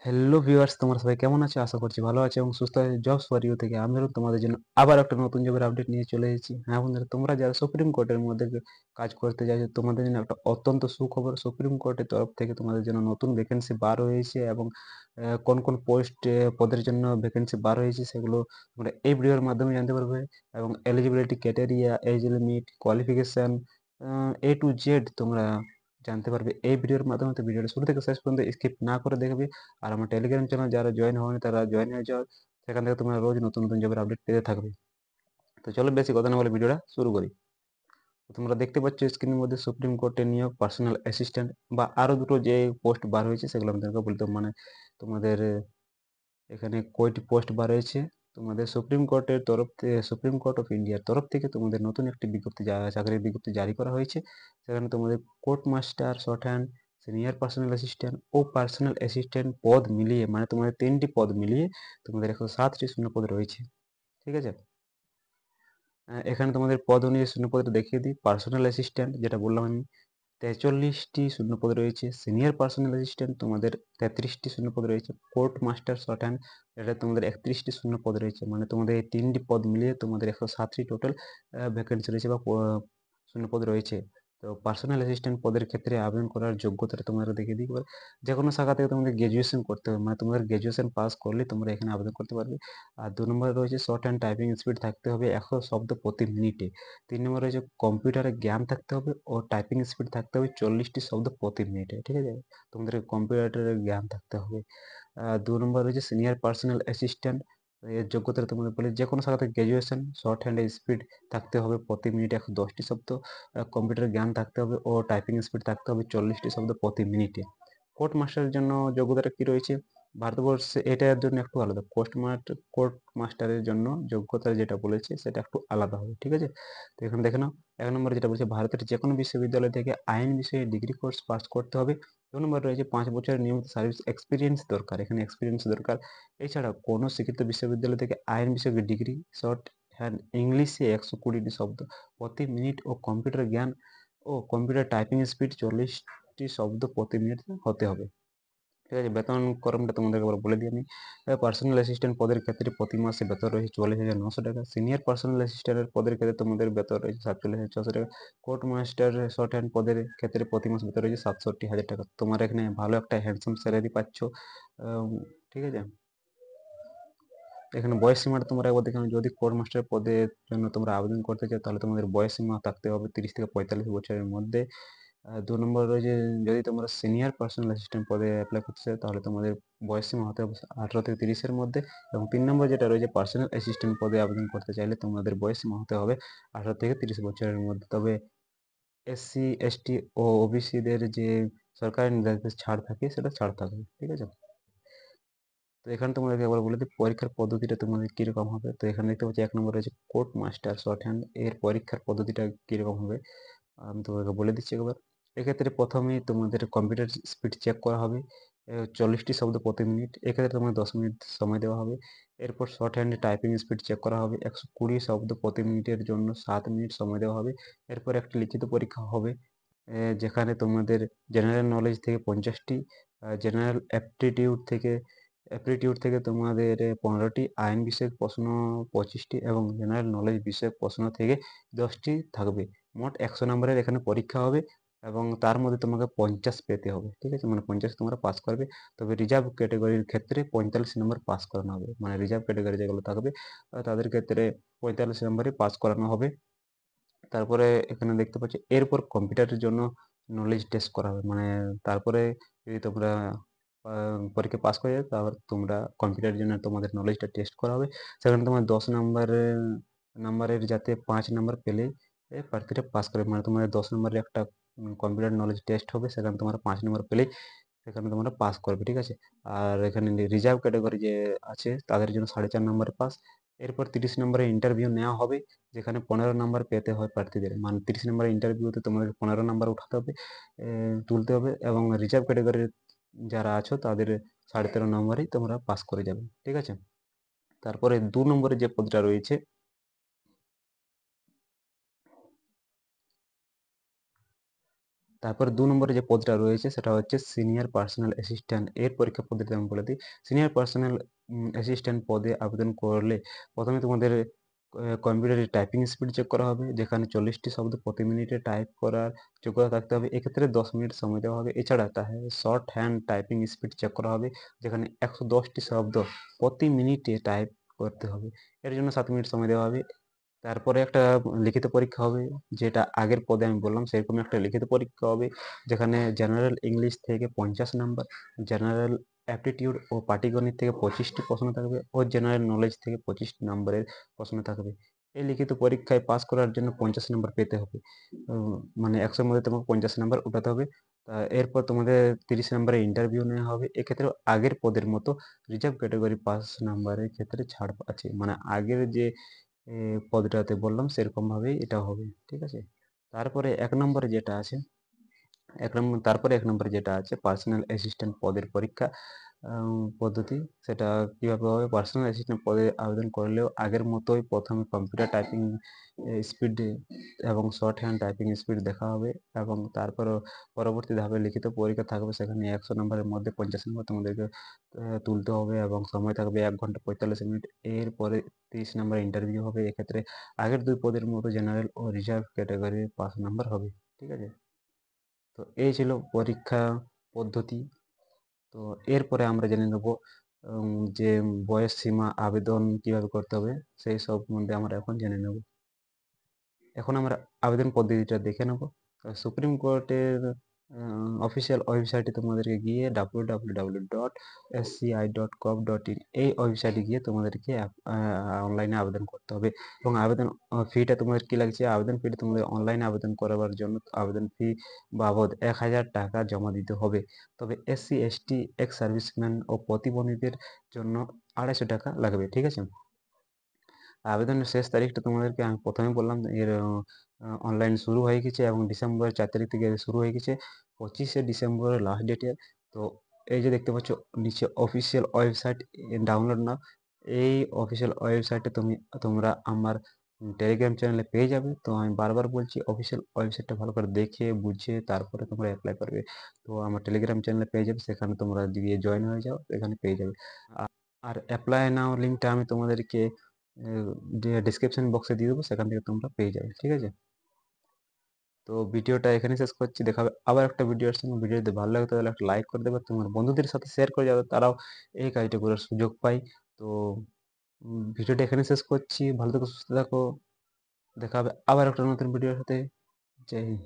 Hello viewers, তোমরা সবাই কেমন আছো? আশা করছি ভালো আছো এবং সুস্থ আছো। জবস ফর ইউ থেকে আমিও তোমাদের জন্য আবার একটা নতুন জবের আপডেট নিয়ে চলে এসেছি। হ্যাঁ বন্ধুরা, তোমরা যারা সুপ্রিম কোর্টের মধ্যে কাজ করতে চাইছো, তোমাদের জন্য একটা অত্যন্ত সুখবর। সুপ্রিম কোর্টের তরফ থেকে তোমাদের জন্য নতুন ভ্যাকেন্সি বার হয়েছে এবং কোন কোন পদের জন্য ভ্যাকেন্সি বার হয়েছে সেগুলো তোমরা এই ভিডিওর মাধ্যমে জানতে পারবে। এবং eligibility criteria, age limit, qualification, A to Z তোমরা জানতে পারবে এই ভিডিওর মাধ্যমে। তো ভিডিওটা শুরু থেকে শেষ পর্যন্ত স্কিপ না করে দেখবে। আর আমার টেলিগ্রাম চ্যানেল যারা জয়েন হয়নি তারা জয়েন হয়ে যাও, সেখান থেকে তোমরা রোজ নতুন নতুন জবের আপডেট পেতে থাকবে। তো চলো বেশি কথা না বলে ভিডিওটা শুরু করি। তো তোমরা দেখতে পাচ্ছ স্ক্রিনের মধ্যে সুপ্রিম কোর্টের নিয়োগ পার্সোনাল অ্যাসিস্ট্যান্ট বা আরো দুটো যে পোস্ট বার হয়েছে সেগুলো আমি তোমাকে বলতে মানে তোমাদের এখানে কয়টি পোস্ট বার হয়েছে। তোমাদের সুপ্রিম কোর্টের তরফ থেকে, সুপ্রিম কোর্ট অফ ইন্ডিয়ার তরফ থেকে তোমাদের নতুন একটি বিজ্ঞপ্তি চাকরির বিজ্ঞপ্তি জারি করা হয়েছে। সেখানে তোমাদের court master, shorthand, senior personal assistant ও পার্সোনাল অ্যাসিস্ট্যান্ট পদ মিলিয়ে, মানে তোমাদের 3টি পদ মিলিয়ে তোমাদের 107টি শূন্যপদ রয়েছে। ঠিক আছে। এখানে তোমাদের পদ অনুযায়ী শূন্যপদটা দেখিয়ে দিই। পার্সোনাল অ্যাসিস্ট্যান্ট যেটা বললাম আমি, 43টি শূন্যপদ রয়েছে। সিনিয়র পার্সোনাল অ্যাসিস্ট্যান্ট তোমাদের 33টি শূন্যপদ রয়েছে। কোর্ট মাস্টার শর্ট হ্যান্ড এটা তোমাদের 31টি শূন্যপদ রয়েছে। মানে তোমাদের এই 3টি পদ মিলিয়ে তোমাদের 107টি টোটাল ভ্যাকেন্সি রয়েছে বা শূন্যপদ রয়েছে। তো পার্সোনাল অ্যাসিস্ট্যান্ট পদের ক্ষেত্রে আবেদন করার যোগ্যতাটা তোমরা দেখে দিই। এবার যে কোনো শাখা থেকে তোমাদের গ্র্যাজুয়েশন করতে হবে, মানে তোমাদের গ্র্যাজুয়েশন পাস করলে তোমরা এখানে আবেদন করতে পারবে। আর 2 নম্বরে রয়েছে শর্ট হ্যান্ড টাইপিং স্পিড থাকতে হবে 100 শব্দ প্রতি মিনিটে। 3 নম্বরে রয়েছে কম্পিউটারে জ্ঞান থাকতে হবে ও টাইপিং স্পিড থাকতে হবে 40টি শব্দ প্রতি মিনিটে। ঠিক আছে, তোমাদের কম্পিউটারের জ্ঞান থাকতে হবে। 2 নম্বর রয়েছে সিনিয়র পার্সোনাল অ্যাসিস্ট্যান্ট। এর যোগ্যতা তোমাদের বলে যে কোনো শাখা থেকে গ্র্যাজুয়েশন, শর্ট হ্যান্ড স্পিড থাকতে হবে প্রতি মিনিটে 110টি শব্দ, কম্পিউটার জ্ঞান থাকতে হবে ও টাইপিং স্পিড থাকতে হবে 40টি শব্দ প্রতি মিনিটে। কোর্ট মাস্টারের জন্য যোগ্যতাটা কি রয়েছে? ভারতবর্ষে এটার জন্য একটু আলাদা। কোর্ট মাস্টারের জন্য যোগ্যতা যেটা বলেছে সেটা একটু আলাদা হবে। ঠিক আছে, তো এখানে দেখে নাও। 1 নম্বরে যেটা বলছে ভারতের যে কোনো বিশ্ববিদ্যালয় থেকে আইন বিষয়ে ডিগ্রি কোর্স পাস করতে হবে। 2 নম্বরে রয়েছে 5 বছরের নিয়মিত সার্ভিস এক্সপিরিয়েন্স দরকার, এখানে এক্সপিরিয়েন্স দরকার। এছাড়া কোনো শিক্ষিত বিশ্ববিদ্যালয় থেকে আইন বিষয়ে ডিগ্রি, শর্ট হ্যান্ড ইংলিশে 120টি শব্দ প্রতি মিনিট ও কম্পিউটার জ্ঞান ও কম্পিউটার টাইপিং স্পিড 40টি শব্দ প্রতি মিনিট হতে হবে। ঠিক আছে, বেতন করমটা তোমাদেরকে আবার বলে দিই আমি। পার্সোনাল অ্যাসিস্ট্যান্ট পদের ক্ষেত্রে প্রতি মাসে বেতন রয়েছে 44,900 টাকা। সিনিয়র পার্সোনাল অ্যাসিস্ট্যান্টের পদের ক্ষেত্রে তোমাদের বেতন রয়েছে 47,600 টাকা। কোর্ট মাস্টার শর্ট হ্যান্ড পদের ক্ষেত্রে প্রতি মাসে বেতন রয়েছে 67,000 টাকা। তোমরা এখানে ভালো একটা হ্যান্ডসাম স্যালারি পাচ্ছ। ঠিক আছে, এখানে বয়স সীমাটা তোমরা একবার দেখে নাও। যদি কোর্ট মাস্টার পদের জন্য তোমরা আবেদন করতে চাও তাহলে তোমাদের বয়স সীমা থাকতে হবে 30 থেকে 45 বছরের মধ্যে। 2 নম্বর রয়েছে যদি তোমরা সিনিয়র পার্সোনাল অ্যাসিস্ট্যান্ট পদে অ্যাপ্লাই করতে চাও তাহলে তোমাদের বয়স সীমা হতে হবে 18 থেকে 30-এর মধ্যে। এবং 3 নম্বর যেটা রয়েছে পার্সোনাল অ্যাসিস্ট্যান্ট পদে আবেদন করতে চাইলে তোমাদের বয়স সীমা হতে হবে 18 থেকে 30 বছরের মধ্যে। তবে এসসি, এসটি ও ওবিসিদের যে সরকারি নির্ধারিত ছাড় থাকে সেটা ছাড় থাকবে। ঠিক আছে, তো এখানে তোমাদেরকে একবার বলে দিই পরীক্ষার পদ্ধতিটা তোমাদের কিরকম হবে। তো এখানে দেখতে পাচ্ছি 1 নম্বর রয়েছে কোর্ট মাস্টার শর্ট হ্যান্ড, এর পরীক্ষার পদ্ধতিটা কিরকম হবে আমি তোমাকে বলে দিচ্ছি একবার। এক্ষেত্রে প্রথমেই তোমাদের কম্পিউটার স্পিড চেক করা হবে 40টি শব্দ প্রতি মিনিট, এক্ষেত্রে তোমাকে 10 মিনিট সময় দেওয়া হবে। এরপর শর্ট হ্যান্ডে টাইপিং স্পিড চেক করা হবে 120 শব্দ প্রতি মিনিটের জন্য 7 মিনিট সময় দেওয়া হবে। এরপর একটি লিখিত পরীক্ষা হবে যেখানে তোমাদের জেনারেল নলেজ থেকে 50টি, জেনারেল অ্যাপটিটিউড থেকে তোমাদের 15টি, আইন বিষয়ক প্রশ্ন 25টি এবং জেনারেল নলেজ বিষয়ক প্রশ্ন থেকে 10টি থাকবে। মোট 100 নম্বরের এখানে পরীক্ষা হবে এবং তার মধ্যে তোমাকে 50 পেতে হবে। ঠিক আছে, মানে 50 তোমরা পাস করবে। তবে রিজার্ভ ক্যাটাগরির ক্ষেত্রে 45 নম্বর পাস করানো হবে, মানে রিজার্ভ ক্যাটাগরি যেগুলো থাকবে তাদের ক্ষেত্রে 45 নম্বরে পাস করানো হবে। তারপরে এখানে দেখতে পাচ্ছি এরপর কম্পিউটারের জন্য নলেজ টেস্ট করা হবে, মানে তারপরে যদি তোমরা পরীক্ষা পাস করে যাও তারপর তোমরা কম্পিউটারের জন্য তোমাদের নলেজটা টেস্ট করা হবে। সেখানে তোমার 10 নাম্বারের যাতে 5 নাম্বার পেলে প্রার্থীটা পাস করে, মানে তোমাদের 10 নম্বরের একটা কম্পিউটার নলেজ টেস্ট হবে, সেখানে তোমরা 5 নম্বর পেলেই সেখানে তোমরা পাস করবে। ঠিক আছে, আর এখানে রিজার্ভ ক্যাটাগরি যে আছে তাদের জন্য 4.5 নম্বরে পাস। এরপর 30 নম্বরে ইন্টারভিউ নেওয়া হবে যেখানে 15 নাম্বার পেতে হয় প্রার্থীদের, মানে 30 নম্বরের ইন্টারভিউতে তোমাদের 15 নাম্বার উঠাতে হবে, তুলতে হবে। এবং রিজার্ভ ক্যাটাগরির যারা আছো তাদের 13.5 নম্বরেই তোমরা পাস করে যাবে। ঠিক আছে, তারপরে 2 নম্বরে যে পদটা রয়েছে তারপরে ২ নম্বরে যে পদটা রয়েছে সেটা হচ্ছে সিনিয়র পার্সোনাল অ্যাসিস্ট্যান্ট। এর পরীক্ষা পদ্ধতি আমি বলে দিই। সিনিয়র পার্সোনাল অ্যাসিস্ট্যান্ট পদে আবেদন করলে ১ম এ তোমাদের কম্পিউটারে টাইপিং স্পিড চেক করা হবে। যেখানে ৪০ টি শব্দ প্রতি মিনিটে টাইপ করার যোগ্যতা থাকতে হবে। এক্ষেত্রে ১০ মিনিট সময় দেওয়া হবে। এছাড়া shorthand typing speed check করা হবে। যেখানে ১১০ টি শব্দ প্রতি মিনিটে টাইপ করতে হবে। এর জন্য ৭ মিনিট সময় দেওয়া হবে। তারপরে একটা লিখিত পরীক্ষা হবে, যেটা আগের পদে আমি বললাম সেরকমই একটা লিখিত পরীক্ষা হবে। যেখানে জেনারেল ইংলিশ থেকে ৫০ নাম্বার, জেনারেল অ্যাপটিটিউড ও পাটিগণিত থেকে ২৫ টি প্রশ্ন থাকবে ও জেনারেল নলেজ থেকে ২৫ নাম্বারের প্রশ্ন থাকবে। এই লিখিত পরীক্ষায় পাস করার জন্য ৫০ নাম্বার পেতে হবে। মানে ১০০ এর মধ্যে তোমাকে ৫০ নাম্বার উঠাতে হবে। এরপর তোমাদের ৩০ নাম্বারের ইন্টারভিউ নেওয়া হবে। এক্ষেত্রেও আগের পদের মতো রিজার্ভ ক্যাটেগরি ৫ নাম্বারের ক্ষেত্রে ছাড় আছে। মানে আগের যে পদটাতে বললাম সেরকমভাবেই এটাও হবে। ঠিক আছে? তারপরে ১ নম্বরে যেটা আছে, ১ নম্বরে যেটা আছে পার্সোনাল অ্যাসিস্ট্যান্ট পদের পরীক্ষা পদ্ধতি, সেটা কিভাবে হবে? পার্সোনাল অ্যাসিস্ট্যান্ট পদে আবেদন করলেও আগের মতোই ১ম এ কম্পিউটার টাইপিং স্পিড এবং শর্ট হ্যান্ড টাইপিং স্পিড দেখা হবে এবং তারপরেও পরবর্তী ধাপে লিখিত পরীক্ষা থাকবে। সেখানে ১০০ নম্বরের মধ্যে ৫০ নম্বর তোমাদেরকে তুলতে হবে এবং সময় থাকবে ১ ঘন্টা ৪৫ মিনিট। এরপরে ৩০ নাম্বার ইন্টারভিউ হবে। এক্ষেত্রে আগের ২ পদের মতো জেনারেল ও রিজার্ভ ক্যাটেগরির ৫ নাম্বার হবে। ঠিক আছে? তো এই ছিল পরীক্ষা পদ্ধতি। তো এরপরে আমরা জেনে নেব যে বয়স সীমা আবেদন কিভাবে করতে হবে সেই সব সম্বন্ধে আমরা এখন জেনে নেব। এখন আমরা আবেদন পদ্ধতিটা দেখে নেব। সুপ্রিম কোর্টের অফিসিয়াল ওয়েবসাইটে তোমাদেরকে গিয়ে www.sci.gov.in এই ওয়েবসাইটে গিয়ে তোমাদেরকে অনলাইনে আবেদন করতে হবে এবং আবেদন ফিটা তোমাদের কি লাগছে? আবেদন ফিটা তোমাদের অনলাইনে আবেদন করাবার জন্য আবেদন ফি বাবদ ১,০০০ টাকা জমা দিতে হবে। তবে এসসি, এসটি, এক্স সার্ভিসম্যান ও প্রতিবন্ধীদের জন্য ২৫০ টাকা লাগবে। ঠিক আছে? আবেদনের শেষ তারিখটা তোমাদেরকে আমি ১ম এ বললাম এর অনলাইন শুরু হয়ে গেছে এবং ডিসেম্বরের ৪ তারিখ থেকে শুরু হয়ে গেছে। ২৫শে ডিসেম্বরের লাস্ট ডেটে। তো এই যে দেখতে পাচ্ছ নিচে অফিসিয়াল ওয়েবসাইট ডাউনলোড নাও। এই অফিসিয়াল ওয়েবসাইটে তোমরা আমার টেলিগ্রাম চ্যানেলে পেয়ে যাবে। তো আমি বারবার বলছি অফিসিয়াল ওয়েবসাইটটা ভালো করে দেখে বুঝে তারপরে তোমরা এপ্লাই করবে। তো আমার টেলিগ্রাম চ্যানেলে পেয়ে যাবে। সেখানে তোমরা গিয়ে জয়েন হয়ে যাও। এখানে পেয়ে যাবে। আর এপ্লাই নাও লিঙ্কটা আমি তোমাদেরকে ডেসক্রিপশন বক্সে দিয়ে দেবো। সেখান থেকে তোমরা পেয়ে যাবে। ঠিক আছে? তো ভিডিওটা এখানেই শেষ করছি। দেখা হবে আবার একটা ভিডিওর সঙ্গে। ভিডিও যদি ভালো লাগে তাহলে একটা লাইক করে দেবে। তোমার বন্ধুদের সাথে শেয়ার করে যাবে, তারাও এই কাজটা করার সুযোগ পায়। তো ভিডিওটা এখানে শেষ করছি। ভালো থেকো, সুস্থ থাকো। দেখা হবে আবার একটা নতুন ভিডিওর সাথে। জয় হিন্দ।